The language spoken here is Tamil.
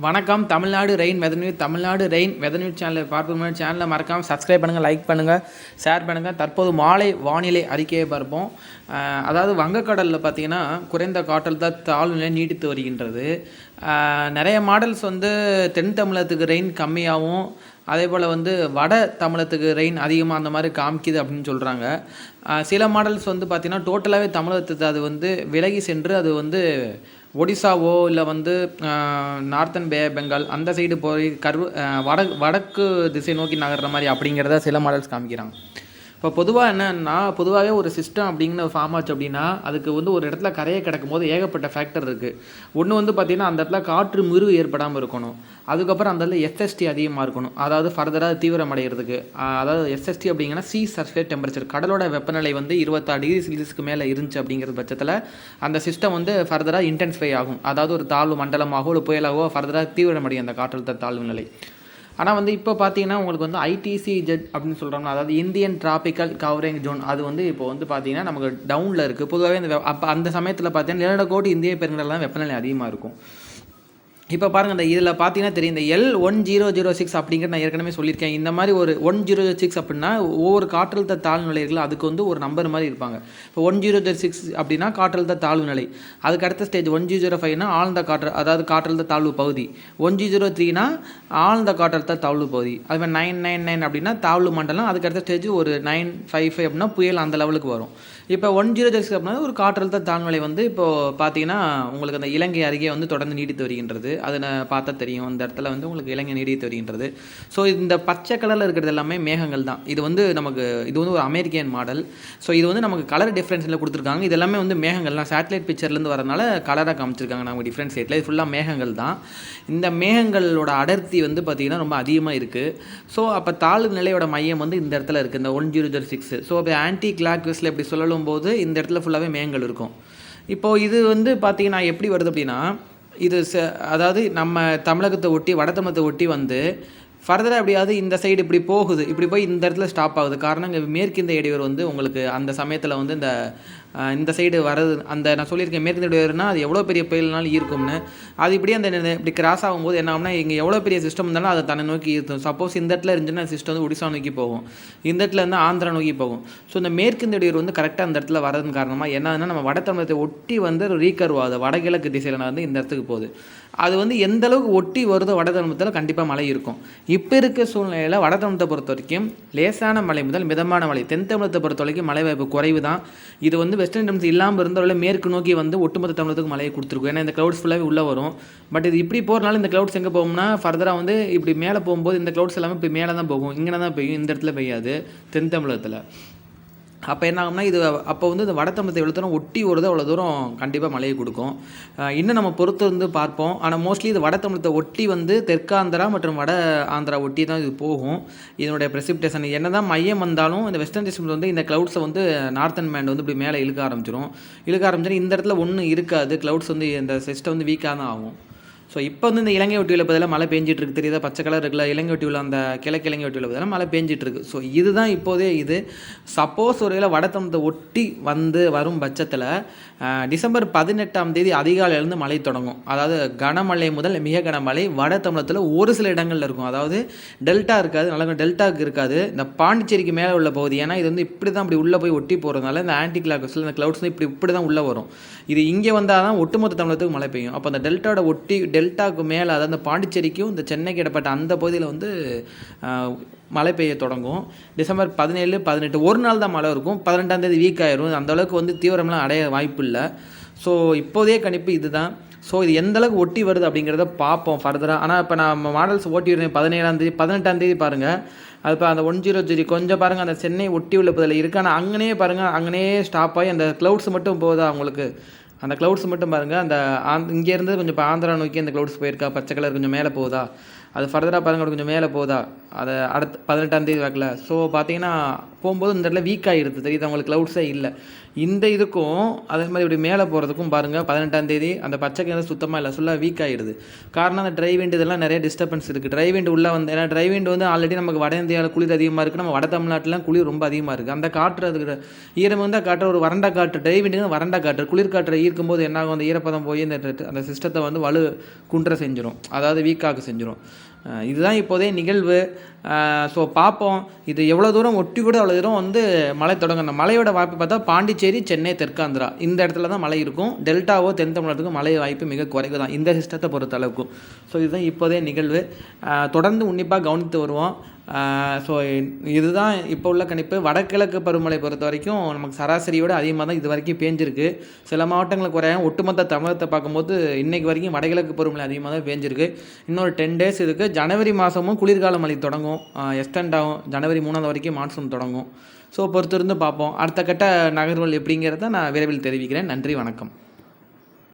வணக்கம். தமிழ்நாடு ரெயின் வெதர் நியூஸ் சேனலை பார்ப்போம். சேனலை மறக்காமல் சப்ஸ்கிரைப் பண்ணுங்கள், லைக் பண்ணுங்கள், ஷேர் பண்ணுங்கள். தற்போது மாலை வானிலை அறிக்கையை பார்ப்போம். அதாவது வங்கக்கடலில் பார்த்திங்கன்னா குறைந்த காற்றழுத்த தாழ்வுநிலை நீடித்து வருகின்றது. நிறைய மாடல்ஸ் தென் தமிழகத்துக்கு ரெயின் கம்மியாகவும் அதே போல் வட தமிழகத்துக்கு ரெயின் அதிகமாக அந்த மாதிரி காமிக்குது அப்படின்னு சொல்கிறாங்க. சில மாடல்ஸ் பார்த்திங்கன்னா டோட்டலாகவே தமிழகத்துக்கு அது விலகி சென்று அது ஒடிசாவோ இல்லை நார்த்தன் பே பெங்கால் அந்த சைடு போய் வடக்கு திசை நோக்கி நகர்ற மாதிரி அப்படிங்கிறத சில மாடல்ஸ் காமிக்கிறாங்க. இப்போ பொதுவாக என்னன்னா, பொதுவாகவே ஒரு சிஸ்டம் அப்படிங்கிற ஃபார்ம் ஆச்சு அப்படின்னா அதுக்கு ஒரு இடத்துல கரையை கிடக்கும் போது ஏகப்பட்ட ஃபேக்டர் இருக்குது. ஒன்று பார்த்திங்கன்னா அந்த இடத்துல காற்று முறிவு ஏற்படாமல் இருக்கணும். அதுக்கப்புறம் அந்த இடத்துல எஸ்எஸ்டி அதிகமாக இருக்கணும், அதாவது ஃபர்தராக தீவிரமடைகிறதுக்கு. அதாவது எஸ்எஸ்டி அப்படிங்கன்னா சி சர்ஃபேஸ் டெம்பரேச்சர், கடலோட வெப்பநிலை 26 டிகிரி செல்சியஸ்க்கு மேலே இருந்துச்சு அப்படிங்கிற பட்சத்தில் அந்த சிஸ்டம் ஃபர்தராக இன்டென்சிஃபை ஆகும். அதாவது ஒரு தாழ்வு மண்டலமாகவோ இல்லை புயலாகவோ ஃபர்தராக தீவிரமடையும் அந்த காற்றழுத்த தாழ்வு நிலை. ஆனால் இப்போ பார்த்தீங்கன்னா உங்களுக்கு ITCZ அப்படின்னு சொல்கிறாங்க, அதாவது இந்தியன் டிராபிக்கல் கவரேஜ் ஜோன். அது இப்போ பார்த்தீங்கன்னா நமக்கு டவுனில் இருக்குது. பொதுவாகவே அந்த சமயத்தில் பார்த்தீங்கன்னா நிலநடுக்கோட்டு இந்திய பெருங்கடலாம் வெப்பநிலை அதிகமாக இருக்கும். இப்போ பாருங்கள், இந்த இதில் பார்த்தீங்கன்னா தெரியும், இந்த L1006 அப்படிங்கிற நான் ஏற்கனவே சொல்லியிருக்கேன். இந்த மாதிரி ஒரு 1006 அப்படின்னா ஒவ்வொரு காற்றழுத்த தாழ்வு நிலைகள் அதுக்கு ஒரு நம்பர் மாதிரி இருப்பாங்க. இப்போ 1006 அப்படின்னா காற்றழுத்த தாழ்வு நிலை. அதுக்கு அடுத்த ஸ்டேஜ் 1005னா ஆழ்ந்த காற்று, அதாவது காற்றழுத்த தாழ்வு பகுதி. 1003னா ஆழ்ந்த காற்றழுத்த தாழ்வு பகுதி. அதுமாதிரி 999 அப்படின்னா தாழ்வு மண்டலம். அதுக்கு அடுத்த ஸ்டேஜ் ஒரு 955 அப்படின்னா புயல் அந்த லெவலுக்கு வரும். இப்போ 1006 அப்படின்னா ஒரு காற்றழுத்த தாழ்நிலை இப்போது பார்த்தீங்கன்னா உங்களுக்கு அந்த இலங்கை அருகே தொடர்ந்து நீடித்து வருகின்றது. அதை நான் பார்த்தா தெரியும், இந்த இடத்துல உங்களுக்கு இலங்கை நீடித்து வருகின்றது. ஸோ இந்த பச்சை கலரில் இருக்கிறது எல்லாமே மேகங்கள் தான். இது நமக்கு இது ஒரு அமெரிக்கன் மாடல். ஸோ இது நமக்கு கலர் டிஃப்ரென்ஸில் கொடுத்துருக்காங்க. இது எல்லாமே மேகங்கள்லாம் சேட்டலைட் பிக்சர்லேருந்து வரனால கலராக காமிச்சிருக்காங்க நமக்கு டிஃப்ரென்ஸ் சைட்டில். இது ஃபுல்லாக மேகங்கள் தான். இந்த மேகங்களோட அடர்த்தி பார்த்திங்கன்னா ரொம்ப அதிகமாக இருக்குது. ஸோ அப்போ தாழ்வு நிலையோட மையம் இந்த இடத்துல இருக்குது, இந்த 1006. ஸோ அப்போ ஆன்டி கிளாக் வைஸில் எப்படி சொல்லலும் போது இந்த இடத்துல ஃபுல்லாகவே மேகங்கள் இருக்கும். இப்போது இது பார்த்திங்கன்னா எப்படி வருது அப்படின்னா, இது அதாவது நம்ம தமிழகத்தை ஒட்டி வட தமிழகத்தை ஒட்டி ஃபர்தராக எப்படியாவது இந்த சைடு இப்படி போகுது, இப்படி போய் இந்த இடத்துல ஸ்டாப் ஆகுது. காரணம் இங்கே மேற்கிந்திய இடையூறு உங்களுக்கு அந்த சமயத்தில் இந்த சைடு வரது. அந்த நான் சொல்லியிருக்கேன் மேற்கிந்திய இடையூறுனா அது எவ்வளோ பெரிய புயல்னாலும் இருக்கும்னு. அது இப்படி இப்படி கிராஸ் ஆகும்போது என்ன ஆகும்னா, இங்கே எவ்வளோ பெரிய சிஸ்டம் இருந்தாலும் அதை தன்னை நோக்கி இருக்கும். சப்போஸ் இந்த இடத்துல இருந்துச்சுன்னா சிஸ்டம் ஒடிசா நோக்கி போகும், இந்த இடத்துல ஆந்திரா நோக்கி போகும். ஸோ இந்த மேற்கிந்திய இடையூறு கரெக்டாக அந்த இடத்துல வரதுன்னு காரணமாக என்னன்னா, நம்ம வட தமிழகத்தை ஒட்டி ரீகர்வ் ஆகுது, வடகிழக்கு திசையில் இந்த இடத்துக்கு போகுது. அது எந்த அளவுக்கு ஒட்டி வருதோ வட தமிழகத்தில் கண்டிப்பாக மழை இருக்கும். இப்போ இருக்க சூழ்நிலையில் வட தமிழகத்தை பொறுத்த வரைக்கும் லேசான மழை முதல் மிதமான மழை. தென் தமிழகத்தை பொறுத்த வரைக்கும் மழை வாய்ப்பு குறைவு தான். இது வெஸ்டர்ன் டெம்ஸ் இல்லாமல் இருந்தவரை மேற்கு நோக்கி ஒட்டுமொத்த தமிழகத்துக்கு மழையை கொடுத்துருக்கும். ஏன்னா இந்த க்ளவுட்ஸ் ஃபுல்லாகவே உள்ளே வரும். பட் இது இப்படி போகிறனால இந்த க்ளவுட்ஸ் எங்கே போகும்னா ஃபர்தராக இப்படி மேலே போகும்போது இந்த க்ளவுட்ஸ் எல்லாமே இப்போ மேலே தான் போகும், இங்கே தான் பெய்யும், இந்த இடத்துல பெய்யாது தென் தமிழகத்தில். அப்போ என்ன ஆகும்னா, இது அப்போ இந்த வட தமிழகத்தை எவ்வளோ தூரம் ஒட்டி வருதோ அவ்வளோ தூரம் கண்டிப்பாக மழையை கொடுக்கும். இன்னும் நம்ம பொறுத்து பார்ப்போம். ஆனால் மோஸ்ட்லி இது வட தமிழகத்தை ஒட்டி தெற்காந்திரா மற்றும் வட ஆந்திரா ஒட்டி தான் இது போகும். இதனுடைய ப்ரெசிபிடேஷன் என்ன தான் மையம் வந்தாலும் இந்த வெஸ்டர்ன் டிஸ்டன்ஸ் இந்த க்ளவுட்ஸை நார்த்தன் பேண்ட் இப்படி மேலே இழுக்க ஆரம்பிச்சிடும். இந்த இடத்துல ஒன்றும் இருக்காது. க்ளவுட்ஸ் இந்த சிஸ்டம் வீக்காக தான் ஆகும். ஸோ இப்போ இந்த இலங்கை ஒட்டியில் பதிலாக மழை பெஞ்சிட்டு இருக்கு, தெரியுதா பச்சை கலர் இருக்குல்ல, இலங்கை ஒட்டியில் அந்த கிழக்கு இலங்கை ஒட்டியில் பதிலாக மழை பெஞ்சிட்டு இருக்கு. ஸோ இதுதான் இப்போதே இது. சப்போஸ் ஒரு வேளை வடத்தமிழத்தை ஒட்டி வரும் பட்சத்தில் டிசம்பர் 18ஆம் தேதி அதிகாலையிலேருந்து மழை தொடங்கும். அதாவது கனமழை முதல் மிக கனமழை வட தமிழகத்தில் ஒரு சில இடங்களில் இருக்கும். அதாவது டெல்டா இருக்காது, நல்லா டெல்டாவுக்கு இருக்காது, இந்த பாண்டிச்சேரிக்கு மேலே உள்ள பகுதி. ஏன்னா இது இப்படி தான் இப்படி உள்ளே போய் ஒட்டி போகிறதுனால இந்த ஆன்டி கிளாக்ஸில் இந்த க்ளவுட்ஸ் இப்படி தான் உள்ளே வரும். இது இங்கே வந்தால் தான் ஒட்டுமொத்த தமிழகத்துக்கு மழை பெய்யும். அப்போ அந்த டெல்டாவோட ஒட்டி டெல்டாவுக்கு மேலே, அதாவது அந்த பாண்டிச்சேரிக்கும் இந்த சென்னைக்கு இடப்பட்ட அந்த பகுதியில் மழை பெய்ய தொடங்கும். டிசம்பர் 17, 18 ஒரு நாள் தான் மழை இருக்கும். 18ஆம் தேதி வீக் ஆயிரும். அந்தளவுக்கு தீவிரம்லாம் அடைய வாய்ப்பு இல்லை. ஸோ இப்போதைய கணிப்பு இதுதான். ஸோ இது எந்தளவுக்கு ஒட்டி வருது அப்படிங்கிறத பார்ப்போம் ஃபர்தராக. ஆனால் இப்போ நான் மாடல்ஸ் ஓட்டி வருவேன் 17ஆம் தேதி 18ஆம் தேதி பாருங்கள். அது இப்போ அந்த 1003 கொஞ்சம் பாருங்கள், அந்த சென்னை ஒட்டி உள்ள பதில் இருக்குது. ஆனால் அங்கனே பாருங்கள், அங்கனே ஸ்டாப் ஆகி அந்த க்ளவுட்ஸ் மட்டும் போகுதா உங்களுக்கு, அந்த க்ளவுட்ஸ் மட்டும் பாருங்கள். அந்த இங்கேருந்து கொஞ்சம் இப்போ ஆந்திரா நோக்கி அந்த க்ளவுட்ஸ் போயிருக்கா, பச்சை கலர் கொஞ்சம் மேலே போகுதா, அது ஃபர்தராக பாருங்கள் கொஞ்சம் மேலே போகுதா, அதை அடுத்து 18ஆம் தேதி வாக்கில். ஸோ பார்த்தீங்கன்னா போகும்போது இந்த இடத்துல வீக் ஆகிடுது, தெரியுது அவங்களுக்கு க்ளவுட்ஸே இல்லை. இந்த இதுக்கும் அதே மாதிரி இப்படி மேலே போகிறதுக்கும் பாருங்கள் 18ஆம் தேதி அந்த பச்சை கலர் சுத்தமாக இல்லை, ஃபுல்லாக வீக் ஆகிடுது. காரணம் அந்த ட்ரை விண்ட் இதெல்லாம் நிறைய டிஸ்டர்பன்ஸ் இருக்குது. ட்ரை விண்ட் உள்ளே ஏன்னா ட்ரை விண்ட் ஆல்ரெடி நமக்கு வட இந்தியாவில் குளிர் அதிகமாக இருக்குது, நம்ம வட தமிழ்நாட்டிலாம் குளிர் ரொம்ப அதிகமாக இருக்குது. அந்த காற்று அதுக்கு ஈரம் காற்று ஒரு வறண்ட காற்று, ட்ரை விண்டுங்க வறண்ட காற்று, குளிர் காற்று ஈர்க்கும்போது என்னாகும், அந்த ஈரப்பதம் போய் அந்த சிஸ்டத்தை வந்து குன்ற செஞ்சிடும், அதாவது வீக்காக செஞ்சிடும். இதுதான் இப்போதைய நிகழ்வு. ஸோ பார்ப்போம், இது எவ்வளோ தூரம் ஒட்டி கூட அவ்வளோ தூரம் வந்து மழை தொடங்கணும். மழையோட வாய்ப்பு பார்த்தா பாண்டிச்சேரி, சென்னை, தெற்காந்திரா இந்த இடத்துல தான் மழை இருக்கும். டெல்டாவோ தென் தமிழகத்துக்கும் மழை வாய்ப்பு மிக குறைவு தான் இந்த சிஸ்டத்தை பொறுத்த அளவுக்கும். ஸோ இதுதான் இப்போதைய நிகழ்வு. தொடர்ந்து உன்னிப்பாக கவனித்து வருவோம். ஸோ இதுதான் இப்போ உள்ள கணிப்பு. வடகிழக்கு பருவமழை பொறுத்த வரைக்கும் நமக்கு சராசரியோடு அதிகமாக தான் இது வரைக்கும் பேஞ்சிருக்கு. சில மாவட்டங்கள் குறையும். ஒட்டுமொத்த தமிழகத்தை பார்க்கும்போது இன்றைக்கு வரைக்கும் வடகிழக்கு பருவமழை அதிகமாக தான் பேஞ்சிருக்கு. இன்னொரு 10 days இருக்குது. ஜனவரி மாதமும் குளிர்கால மழை தொடங்கும், எக்ஸ்டெண்ட் ஆகும். ஜனவரி 3 வரைக்கும் மான்சூன் தொடங்கும். ஸோ பொறுத்திருந்து பார்ப்போம். அடுத்த கட்ட நகர்வுகள் எப்படிங்கிறத நான் விரைவில் தெரிவிக்கிறேன். நன்றி, வணக்கம்.